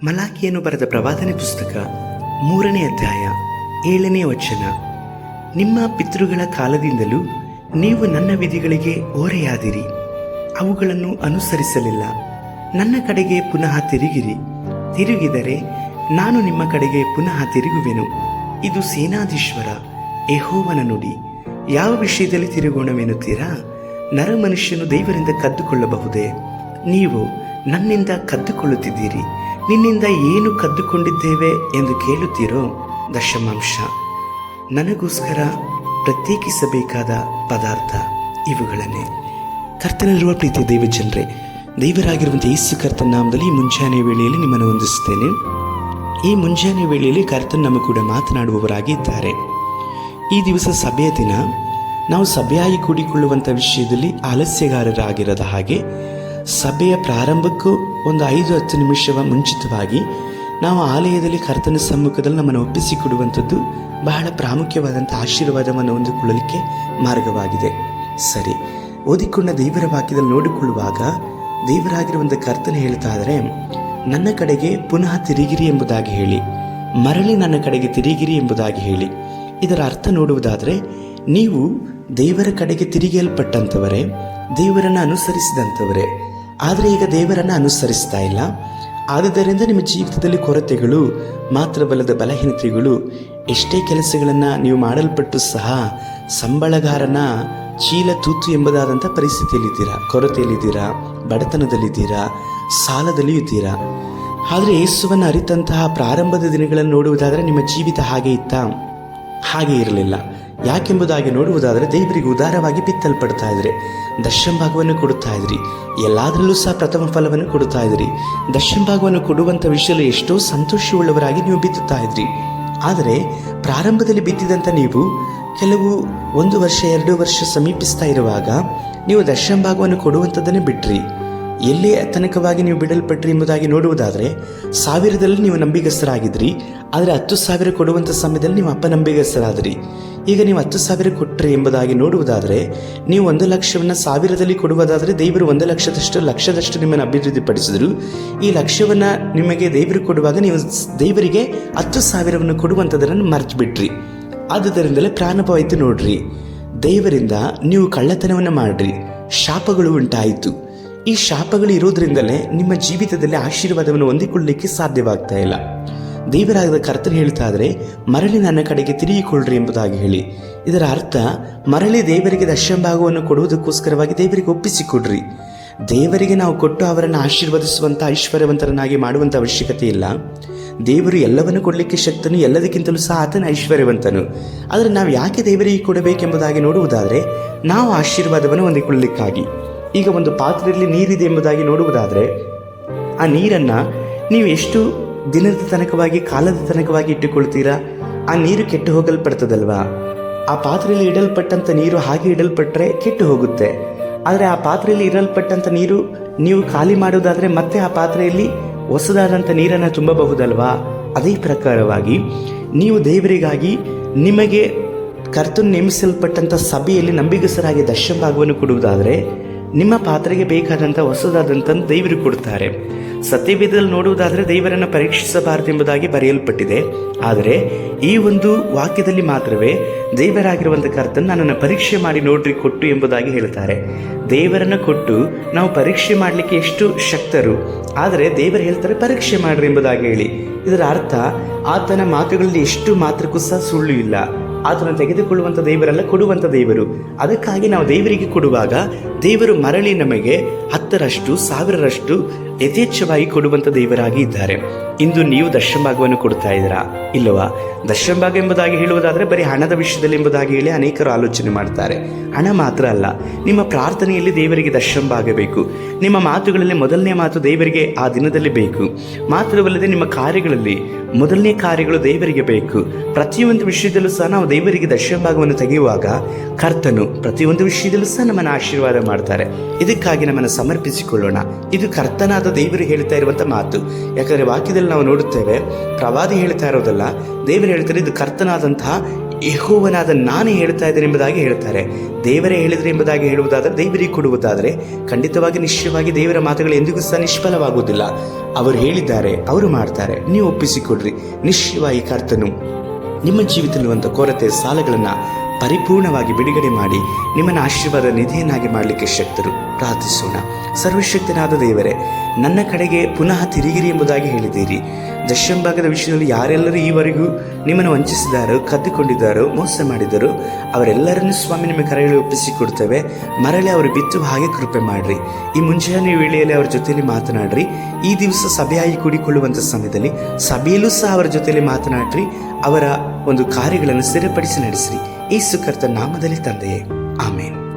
ಮಲಾಕಿಯನ್ನು ಬರೆದ ಪ್ರವಾದನೆ ಪುಸ್ತಕ 3ನೇ ಅಧ್ಯಾಯ 7ನೇ ವಚನ. ನಿಮ್ಮ ಪಿತೃಗಳ ಕಾಲದಿಂದಲೂ ನೀವು ನನ್ನ ವಿಧಿಗಳಿಗೆ ಓರೆಯಾದಿರಿ, ಅವುಗಳನ್ನು ಅನುಸರಿಸಲಿಲ್ಲ. ನನ್ನ ಕಡೆಗೆ ಪುನಃ ತಿರುಗಿದರೆ ನಾನು ನಿಮ್ಮ ಕಡೆಗೆ ಪುನಃ ತಿರುಗುವೆನು. ಇದು ಸೇನಾಧೀಶ್ವರ ಯೆಹೋವನ ನುಡಿ. ಯಾವ ವಿಷಯದಲ್ಲಿ ತಿರುಗೋಣವೆನ್ನುತ್ತೀರಾ? ನರಮನುಷ್ಯನು ದೇವರಿಂದ ಕದ್ದುಕೊಳ್ಳಬಹುದೇ? ನೀವು ನನ್ನಿಂದ ಕದ್ದುಕೊಳ್ಳುತ್ತಿದ್ದೀರಿ. ನಿನ್ನಿಂದ ಏನು ಕದ್ದುಕೊಂಡಿದ್ದೇವೆ ಎಂದು ಕೇಳುತ್ತೀರೋ? ದಶಮಾಂಶ. ನನಗೋಸ್ಕರ ಪ್ರತ್ಯೇಕಿಸಬೇಕಾದ ಪದಾರ್ಥ ಇವುಗಳನ್ನೇ. ಕರ್ತನಲ್ಲಿರುವ ಪ್ರೀತಿಯ ದೇವಜನರೇ, ದೇವರಾಗಿರುವಂಥ ಯೇಸು ಕರ್ತನ ನಾಮದಲ್ಲಿ ಈ ಮುಂಜಾನೆ ವೇಳೆಯಲ್ಲಿ ನಿಮ್ಮನ್ನು ವಂದಿಸುತ್ತೇನೆ. ಈ ಮುಂಜಾನೆ ವೇಳೆಯಲ್ಲಿ ಕರ್ತನ ನಮ್ಮ ಕೂಡ ಮಾತನಾಡುವವರಾಗಿದ್ದಾರೆ. ಈ ದಿವಸ ಸಭೆಯ ದಿನ. ನಾವು ಸಭೆಯಾಗಿ ಕೂಡಿಕೊಳ್ಳುವಂಥ ವಿಷಯದಲ್ಲಿ ಆಲಸ್ಯಗಾರರಾಗಿರದ ಹಾಗೆ ಸಭೆಯ ಪ್ರಾರಂಭಕ್ಕೂ ಒಂದು 5-10 ನಿಮಿಷ ಮುಂಚಿತವಾಗಿ ನಾವು ಆಲಯದಲ್ಲಿ ಕರ್ತನ ಸಮ್ಮುಖದಲ್ಲಿ ನಮ್ಮನ್ನು ಒಪ್ಪಿಸಿಕೊಡುವಂಥದ್ದು ಬಹಳ ಪ್ರಾಮುಖ್ಯವಾದಂಥ ಆಶೀರ್ವಾದವನ್ನು ಹೊಂದಿಕೊಳ್ಳಲಿಕ್ಕೆ ಮಾರ್ಗವಾಗಿದೆ. ಸರಿ, ಓದಿಕೊಂಡ ದೇವರ ವಾಕ್ಯದಲ್ಲಿ ನೋಡಿಕೊಳ್ಳುವಾಗ ದೇವರಾಗಿರುವಂಥ ಕರ್ತನ ಹೇಳ್ತಾ ಇದ್ದಾರೆ, ನನ್ನ ಕಡೆಗೆ ಪುನಃ ತಿರುಗಿರಿ ಎಂಬುದಾಗಿ ಹೇಳಿ, ಮರಳಿ ನನ್ನ ಕಡೆಗೆ ತಿರುಗಿರಿ ಎಂಬುದಾಗಿ ಹೇಳಿ. ಇದರ ಅರ್ಥ ನೋಡುವುದಾದರೆ, ನೀವು ದೇವರ ಕಡೆಗೆ ತಿರುಗಲ್ಪಟ್ಟಂಥವರೇ, ದೇವರನ್ನು ಅನುಸರಿಸಿದಂಥವರೇ. ಆದರೆ ಈಗ ದೇವರನ್ನು ಅನುಸರಿಸ್ತಾ ಇಲ್ಲ. ಆದುದರಿಂದ ನಿಮ್ಮ ಜೀವಿತದಲ್ಲಿ ಕೊರತೆಗಳು, ಮಾತ್ರವಲ್ಲದ ಬಲಹೀನತೆಗಳು, ಎಷ್ಟೇ ಕೆಲಸಗಳನ್ನು ನೀವು ಮಾಡಲ್ಪಟ್ಟು ಸಹ ಸಂಬಳಗಾರನ ಚೀಲ ತೂತು ಎಂಬುದಾದಂಥ ಪರಿಸ್ಥಿತಿಯಲ್ಲಿದ್ದೀರಾ, ಕೊರತೆಯಲ್ಲಿದ್ದೀರಾ, ಬಡತನದಲ್ಲಿದ್ದೀರಾ, ಸಾಲದಲ್ಲಿಯೂ ಇದ್ದೀರಾ. ಆದರೆ ಯೇಸುವನ್ನು ಅರಿತಂತಹ ಪ್ರಾರಂಭದ ದಿನಗಳನ್ನು ನೋಡುವುದಾದರೆ ನಿಮ್ಮ ಜೀವಿತ ಹಾಗೆ ಇತ್ತಾ? ಹಾಗೆ ಇರಲಿಲ್ಲ. ಯಾಕೆಂಬುದಾಗಿ ನೋಡುವುದಾದರೆ ದೇವರಿಗೆ ಉದಾರವಾಗಿ ಬಿತ್ತಲ್ಪಡ್ತಾ ಇದ್ರಿ, ದಶಂಭಾಗವನ್ನು ಕೊಡುತ್ತಾ ಇದ್ರಿ, ಎಲ್ಲದರಲ್ಲೂ ಸಹ ಪ್ರಥಮ ಫಲವನ್ನು ಕೊಡುತ್ತಾ ಇದ್ರಿ. ದಶಂಭಾಗವನ್ನು ಕೊಡುವಂಥ ವಿಷಯದಲ್ಲಿ ಎಷ್ಟೋ ಸಂತೋಷವುಳ್ಳವರಾಗಿ ನೀವು ಬಿತ್ತುತ್ತಾ ಇದ್ರಿ. ಆದರೆ ಪ್ರಾರಂಭದಲ್ಲಿ ಬಿತ್ತಿದಂಥ ನೀವು ಕೆಲವು 1 ವರ್ಷ 2 ವರ್ಷ ಸಮೀಪಿಸ್ತಾ ಇರುವಾಗ ನೀವು ದಶಂಭಾಗವನ್ನು ಕೊಡುವಂಥದ್ದನ್ನೇ ಬಿಟ್ರಿ. ಎಲ್ಲೇ ತನಕವಾಗಿ ನೀವು ಬಿಡಲ್ಪಟ್ರಿ ಎಂಬುದಾಗಿ ನೋಡುವುದಾದರೆ 1000ದಲ್ಲಿ ನೀವು ನಂಬಿಗಸ್ತರಾಗಿದ್ರಿ. ಆದರೆ 10,000 ಕೊಡುವಂಥ ಸಮಯದಲ್ಲಿ ನೀವು ಅಪನಂಬಿಗಸ್ತರಾದ್ರಿ. ಈಗ ನೀವು 10,000 ಕೊಟ್ಟರೆ ಎಂಬುದಾಗಿ ನೋಡುವುದಾದರೆ, ನೀವು 1,00,000ವನ್ನು 1000ದಲ್ಲಿ ಕೊಡುವುದಾದರೆ ದೇವರು 1,00,000 ನಿಮ್ಮನ್ನು ಅಭಿವೃದ್ಧಿಪಡಿಸಿದ್ರು. ಈ ಲಕ್ಷ್ಯವನ್ನು ನಿಮಗೆ ದೇವರು ಕೊಡುವಾಗ ನೀವು ದೇವರಿಗೆ 10,000ವನ್ನು ಕೊಡುವಂಥದ್ದನ್ನು ಮರ್ತು ಬಿಟ್ರಿ. ಆದುದರಿಂದಲೇ ಪ್ರಾರಂಭವಾಯಿತು ನೋಡ್ರಿ. ದೇವರಿಂದ ನೀವು ಕಳ್ಳತನವನ್ನು ಮಾಡ್ರಿ, ಶಾಪಗಳು ಉಂಟಾಯಿತು. ಈ ಶಾಪಗಳು ಇರೋದ್ರಿಂದಲೇ ನಿಮ್ಮ ಜೀವಿತದಲ್ಲಿ ಆಶೀರ್ವಾದವನ್ನು ಹೊಂದಿಕೊಳ್ಳಲಿಕ್ಕೆ ಸಾಧ್ಯವಾಗ್ತಾ ಇಲ್ಲ. ದೇವರಾದ ಕರ್ತನು ಹೇಳ್ತಾ ಇದ್ರೆ, ಮರಳಿ ನನ್ನ ಕಡೆಗೆ ತಿರುಗಿಕೊಳ್ಳ್ರಿ ಎಂಬುದಾಗಿ ಹೇಳಿ. ಇದರ ಅರ್ಥ, ಮರಳಿ ದೇವರಿಗೆ ದಶಂಭಾಗವನ್ನು ಕೊಡುವುದಕ್ಕೋಸ್ಕರವಾಗಿ ದೇವರಿಗೆ ಒಪ್ಪಿಸಿಕೊಡ್ರಿ. ದೇವರಿಗೆ ನಾವು ಕೊಟ್ಟು ಅವರನ್ನು ಆಶೀರ್ವದಿಸುವಂಥ ಐಶ್ವರ್ಯವಂತರನ್ನಾಗಿ ಮಾಡುವಂಥ ಅವಶ್ಯಕತೆ ಇಲ್ಲ. ದೇವರು ಎಲ್ಲವನ್ನು ಕೊಡಲಿಕ್ಕೆ ಶಕ್ತನು, ಎಲ್ಲದಕ್ಕಿಂತಲೂ ಸಹ ಆತನ ಐಶ್ವರ್ಯವಂತನು. ಆದರೆ ನಾವು ಯಾಕೆ ದೇವರಿಗೆ ಕೊಡಬೇಕೆಂಬುದಾಗಿ ನೋಡುವುದಾದರೆ, ನಾವು ಆಶೀರ್ವಾದವನ್ನು ಹೊಂದಿಕೊಳ್ಳಲಿಕ್ಕಾಗಿ. ಈಗ ಒಂದು ಪಾತ್ರೆಯಲ್ಲಿ ನೀರಿದೆ ಎಂಬುದಾಗಿ ನೋಡುವುದಾದರೆ, ಆ ನೀರನ್ನು ನೀವು ಎಷ್ಟು ದಿನದ ತನಕವಾಗಿ, ಕಾಲದ ತನಕವಾಗಿ ಇಟ್ಟುಕೊಳ್ತೀರಾ? ಆ ನೀರು ಕೆಟ್ಟು ಹೋಗಲ್ಪಡ್ತದಲ್ವಾ? ಆ ಪಾತ್ರೆಯಲ್ಲಿ ಇಡಲ್ಪಟ್ಟಂಥ ನೀರು ಹಾಗೆ ಇಡಲ್ಪಟ್ಟರೆ ಕೆಟ್ಟು ಹೋಗುತ್ತೆ. ಆದರೆ ಆ ಪಾತ್ರೆಯಲ್ಲಿ ಇಡಲ್ಪಟ್ಟಂಥ ನೀರು ನೀವು ಖಾಲಿ ಮಾಡುವುದಾದರೆ ಮತ್ತೆ ಆ ಪಾತ್ರೆಯಲ್ಲಿ ಹೊಸದಾದಂಥ ನೀರನ್ನು ತುಂಬಬಹುದಲ್ವಾ? ಅದೇ ಪ್ರಕಾರವಾಗಿ ನೀವು ದೇವರಿಗಾಗಿ ನಿಮಗೆ ಕರ್ತನು ನೇಮಿಸಲ್ಪಟ್ಟಂಥ ಸಭೆಯಲ್ಲಿ ನಂಬಿಗಸ್ತರಾಗಿ ದಶಂಭಾಗವನ್ನು ಕೊಡುವುದಾದರೆ ನಿಮ್ಮ ಪಾತ್ರೆಗೆ ಬೇಕಾದಂಥ ಹೊಸದಾದಂಥ ದೇವರು ಕೊಡ್ತಾರೆ. ಸತ್ಯವೇದದಲ್ಲಿ ನೋಡುವುದಾದರೆ ದೇವರನ್ನು ಪರೀಕ್ಷಿಸಬಾರದು ಎಂಬುದಾಗಿ ಬರೆಯಲ್ಪಟ್ಟಿದೆ. ಆದರೆ ಈ ಒಂದು ವಾಕ್ಯದಲ್ಲಿ ಮಾತ್ರವೇ ದೇವರಾಗಿರುವಂಥ ಕರ್ತನು ನನ್ನನ್ನು ಪರೀಕ್ಷೆ ಮಾಡಿ ನೋಡ್ರಿ ಕೊಟ್ಟು ಎಂಬುದಾಗಿ ಹೇಳ್ತಾರೆ. ದೇವರನ್ನು ಕೊಟ್ಟು ನಾವು ಪರೀಕ್ಷೆ ಮಾಡಲಿಕ್ಕೆ ಎಷ್ಟು ಶಕ್ತರು, ಆದರೆ ದೇವರು ಹೇಳ್ತಾರೆ ಪರೀಕ್ಷೆ ಮಾಡ್ರಿ ಎಂಬುದಾಗಿ ಹೇಳಿ. ಇದರ ಅರ್ಥ, ಆತನ ಮಾತುಗಳಲ್ಲಿ ಎಷ್ಟು ಮಾತ್ರಕ್ಕೂ ಸಹ ಸುಳ್ಳು ಇಲ್ಲ. ಆತನ ತೆಗೆದುಕೊಳ್ಳುವಂಥ ದೇವರಲ್ಲ, ಕೊಡುವಂಥ ದೇವರು. ಅದಕ್ಕಾಗಿ ನಾವು ದೇವರಿಗೆ ಕೊಡುವಾಗ ದೇವರು ಮರಳಿ ನಮಗೆ 10ರಷ್ಟು 1000ರಷ್ಟು ಯಥೇಚ್ಛವಾಗಿ ಕೊಡುವಂಥ ದೇವರಾಗಿ ಇದ್ದಾರೆ. ಇಂದು ನೀವು ದಶಂಭಾಗವನ್ನು ಕೊಡ್ತಾ ಇದ್ದೀರಾ ಇಲ್ಲವಾ? ದಶಂಭಾಗ ಎಂಬುದಾಗಿ ಹೇಳುವುದಾದರೆ ಬರೀ ಹಣದ ವಿಷಯದಲ್ಲಿ ಎಂಬುದಾಗಿ ಹೇಳಿ ಅನೇಕರು ಆಲೋಚನೆ ಮಾಡ್ತಾರೆ. ಹಣ ಮಾತ್ರ ಅಲ್ಲ, ನಿಮ್ಮ ಪ್ರಾರ್ಥನೆಯಲ್ಲಿ ದೇವರಿಗೆ ದಶಂಭಾಗ ಬೇಕು. ನಿಮ್ಮ ಮಾತುಗಳಲ್ಲಿ ಮೊದಲನೇ ಮಾತು ದೇವರಿಗೆ ಆ ದಿನದಲ್ಲಿ ಬೇಕು. ಮಾತ್ರವಲ್ಲದೆ ನಿಮ್ಮ ಕಾರ್ಯಗಳಲ್ಲಿ ಮೊದಲನೇ ಕಾರ್ಯಗಳು ದೇವರಿಗೆ ಬೇಕು. ಪ್ರತಿಯೊಂದು ವಿಷಯದಲ್ಲೂ ಸಹ ನಾವು ದೇವರಿಗೆ ದಶಂಭಾಗವನ್ನು ತೆಗೆಯುವಾಗ ಕರ್ತನು ಪ್ರತಿಯೊಂದು ವಿಷಯದಲ್ಲೂ ಸಹ ನಮ್ಮನ್ನು ಆಶೀರ್ವಾದ ಮಾಡ್ತಾರೆ. ಇದಕ್ಕಾಗಿ ನಮ್ಮನ್ನು ಸಮರ್ಪಿಸಿಕೊಳ್ಳೋಣ. ಇದು ಕರ್ತನಾದ ದೇವರು ಹೇಳ್ತಾ ಇರುವಂಥ ಮಾತು. ಯಾಕಂದರೆ ವಾಕ್ಯದಲ್ಲಿ ನಾವು ನೋಡುತ್ತೇವೆ, ಪ್ರವಾದಿ ಹೇಳ್ತಾ ಇರೋದಲ್ಲ, ದೇವರು ಹೇಳ್ತಾರೆ ಇದು ಕರ್ತನಾದಂತಹ ಯೆಹೋವನಾದ ನಾನೇ ಹೇಳ್ತಾ ಇದ್ದೇನೆ ಎಂಬುದಾಗಿ ಹೇಳ್ತಾರೆ. ದೇವರೇ ಹೇಳಿದ್ರೆ ಎಂಬುದಾಗಿ ಹೇಳುವುದಾದರೆ, ದೇವರಿಗೆ ಕೊಡುವುದಾದರೆ ಖಂಡಿತವಾಗಿ ನಿಶ್ಚಯವಾಗಿ ದೇವರ ಮಾತುಗಳು ಎಂದಿಗೂ ಸಹ ನಿಷ್ಫಲವಾಗುವುದಿಲ್ಲ. ಅವರು ಹೇಳಿದ್ದಾರೆ, ಅವರು ಮಾಡ್ತಾರೆ. ನೀವು ಒಪ್ಪಿಸಿಕೊಡ್ರಿ. ನಿಶ್ಚಯವಾಗಿ ಕರ್ತನು ನಿಮ್ಮ ಜೀವಿತದಲ್ಲಿರುವಂಥ ಕೊರತೆ ಸಾಲಗಳನ್ನು ಪರಿಪೂರ್ಣವಾಗಿ ಬಿಡುಗಡೆ ಮಾಡಿ ನಿಮ್ಮನ್ನು ಆಶೀರ್ವಾದ ನಿಧಿಯನ್ನಾಗಿ ಮಾಡಲಿಕ್ಕೆ ಶಕ್ತರು. ಪ್ರಾರ್ಥಿಸೋಣ. ಸರ್ವಶಕ್ತನಾದ ದೇವರೇ, ನನ್ನ ಕಡೆಗೆ ಪುನಃ ತಿರುಗಿರಿ ಎಂಬುದಾಗಿ ಹೇಳಿದ್ದೀರಿ. ದಶಂಭಾಗದ ವಿಷಯದಲ್ಲಿ ಯಾರೆಲ್ಲರೂ ಈವರೆಗೂ ನಿಮ್ಮನ್ನು ವಂಚಿಸಿದಾರೋ, ಕದ್ದುಕೊಂಡಿದ್ದಾರೋ, ಮೋಸ ಮಾಡಿದ್ದಾರೋ ಅವರೆಲ್ಲರನ್ನು ಸ್ವಾಮಿ ನಿಮ್ಮ ಕರೆಯಲ್ಲಿ ಒಪ್ಪಿಸಿಕೊಡ್ತೇವೆ. ಮರಳಿ ಅವರು ಬಿತ್ತುವ ಹಾಗೆ ಕೃಪೆ ಮಾಡಿರಿ. ಈ ಮುಂಜಾನೆ ವೇಳೆಯಲ್ಲಿ ಅವರ ಜೊತೆಯಲ್ಲಿ ಮಾತನಾಡ್ರಿ. ಈ ದಿವಸ ಸಭೆಯಾಗಿ ಕೂಡಿಕೊಳ್ಳುವಂಥ ಸಮಯದಲ್ಲಿ ಸಭೆಯಲ್ಲೂ ಸಹ ಅವರ ಜೊತೆಯಲ್ಲಿ ಮಾತನಾಡ್ರಿ. ಅವರ ಒಂದು ಕಾರ್ಯಗಳನ್ನು ಸ್ಥಿರಪಡಿಸಿ ನಡೆಸಿರಿ. ಯೇಸು ಕರ್ತನ ನಾಮದಲ್ಲಿ ತಂದೆಯೇ, ಆಮೇನ್.